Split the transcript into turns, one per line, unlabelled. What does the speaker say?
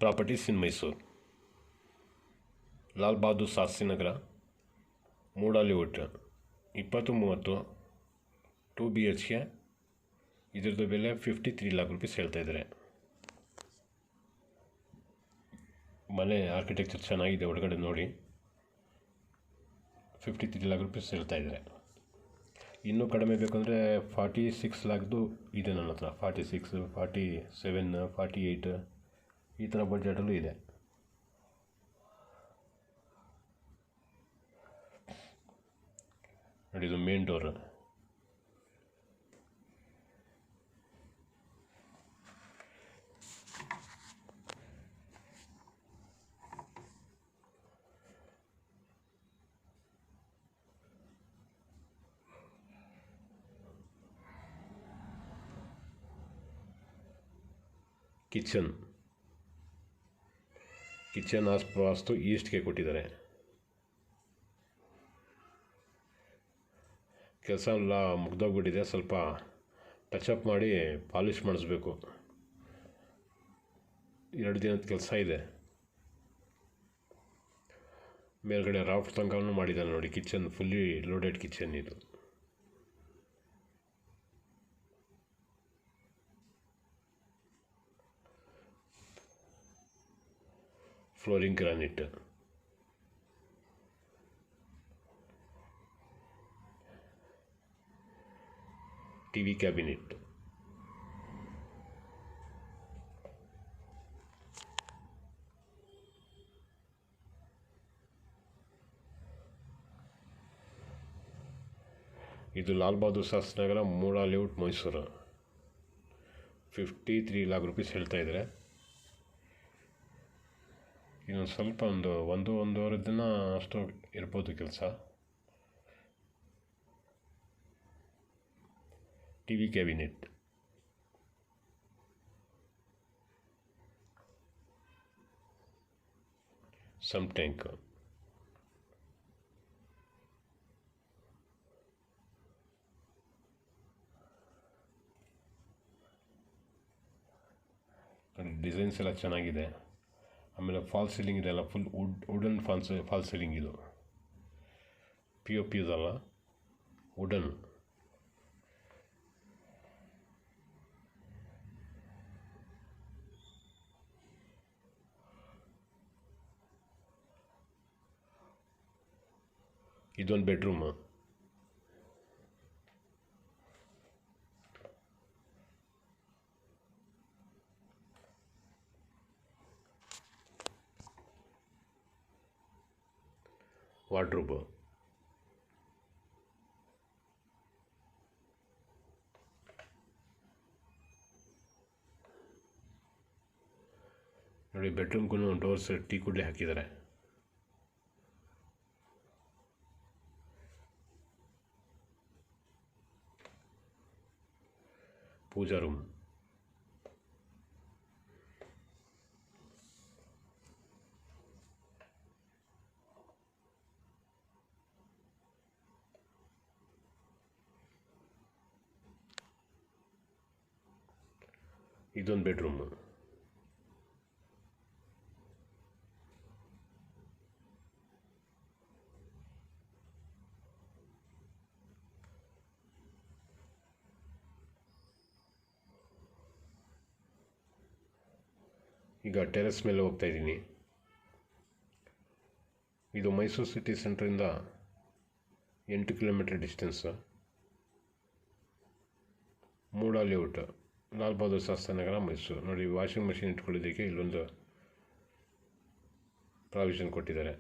Properties in Mysuru. Lal Bahadur Shastri Nagar, ಮೂಡಾಲಿವುಡ್, 20-30 2 BHK. ಇದ್ರದ್ದು ಬೆಲೆ 53 lakh rupees ಹೇಳ್ತಾ ಇದ್ದಾರೆ. ಮನೆ ಆರ್ಕಿಟೆಕ್ಚರ್ ಚೆನ್ನಾಗಿದೆ, ಒಳಗಡೆ ನೋಡಿ. 53 lakh rupees ಹೇಳ್ತಾ ಇದ್ದಾರೆ. ಇನ್ನೂ ಕಡಿಮೆ ಬೇಕಂದರೆ 46 lakhದು ಇದೆ ನನ್ನ ಹತ್ರ. 46, 47, 48 ಈ ಥರ ಬಡ್ಜೆಟಲ್ಲೂ ಇದೆ. ನೋಡಿ, ಇದು ಮೇನ್ ಡೋರ್. ಕಿಚನ್ ವಾಸ್ತು ಈಸ್ಟ್ಗೆ ಕೊಟ್ಟಿದ್ದಾರೆ. ಕೆಲಸ ಎಲ್ಲ ಮುಗ್ದೋಗ್ಬಿಟ್ಟಿದೆ. ಸ್ವಲ್ಪ ಟಚಪ್ ಮಾಡಿ ಪಾಲಿಷ್ ಮಾಡಿಸ್ಬೇಕು. 2 ದಿನದ ಕೆಲಸ ಇದೆ. ಮೇಲ್ಗಡೆ ರಾಫ್ಟ್ ತನಕನೂ ಮಾಡಿದ್ದಾರೆ ನೋಡಿ. ಕಿಚನ್ ಫುಲ್ಲಿ ಲೋಡೆಡ್ ಕಿಚನ್ ಇದು. Flooring granite. TV cabinet. ಇದು ಲಾಲ್ ಬಹದ್ದೂರ್ ಶಾಸ್ತ್ರಿ ನಗರ, ಮೂಡಾಲಿವುಡ್, ಮೈಸೂರು. 53 lakh rupees ಹೇಳ್ತಾ ಇದ್ದಾರೆ. ಇನ್ನೊಂದು ಸ್ವಲ್ಪ ಒಂದೂವರೆ ದಿನ ಅಷ್ಟು ಇರ್ಬೋದು ಕೆಲಸ. TV cabinet, some tank. Designs ಎಲ್ಲ ಚೆನ್ನಾಗಿದೆ. ಆಮೇಲೆ ಫಾಲ್ ಸೀಲಿಂಗ್ ಇದೆಲ್ಲ ಫುಲ್ ವುಡನ್ ಫಾಲ್ ಸೀಲಿಂಗ್. ಇದು POP ಇದಲ್ಲ, ವುಡನ್. ಇದೊಂದು ಬೆಡ್ರೂಮ್. ವಾರ್ಡ್ರೋಬ್. ನೋಡಿ, ಬೆಡ್ರೂಮ್ಗೂ ಡೋರ್ಸ್ ಟೀ ಕುಡ್ಲೆ ಹಾಕಿದ್ದಾರೆ. ಪೂಜಾ ರೂಮ್. ಇದೊಂದು ಬೆಡ್ರೂಮ್. ಈಗ ಟೆರೆಸ್ ಮೇಲೆ ಹೋಗ್ತಾ ಇದ್ದೀನಿ. ಇದು ಮೈಸೂರು ಸಿಟಿ ಸೆಂಟ್ರಿಂದ 8 ಕಿಲೋಮೀಟರ್ ಡಿಸ್ಟೆನ್ಸ್. ಮೂಡಾಲಿವುಡ್, ಲಾಲ್ ಬಹದ್ದೂರ್ ಶಾಸ್ತ್ರಿ ನಗರ, ಮೈಸೂರು. ನೋಡಿ, ವಾಷಿಂಗ್ ಮಷಿನ್ ಇಟ್ಕೊಳ್ಳೋದಕ್ಕೆ ಇಲ್ಲೊಂದು ಪ್ರಾವಿಷನ್ ಕೊಟ್ಟಿದ್ದಾರೆ.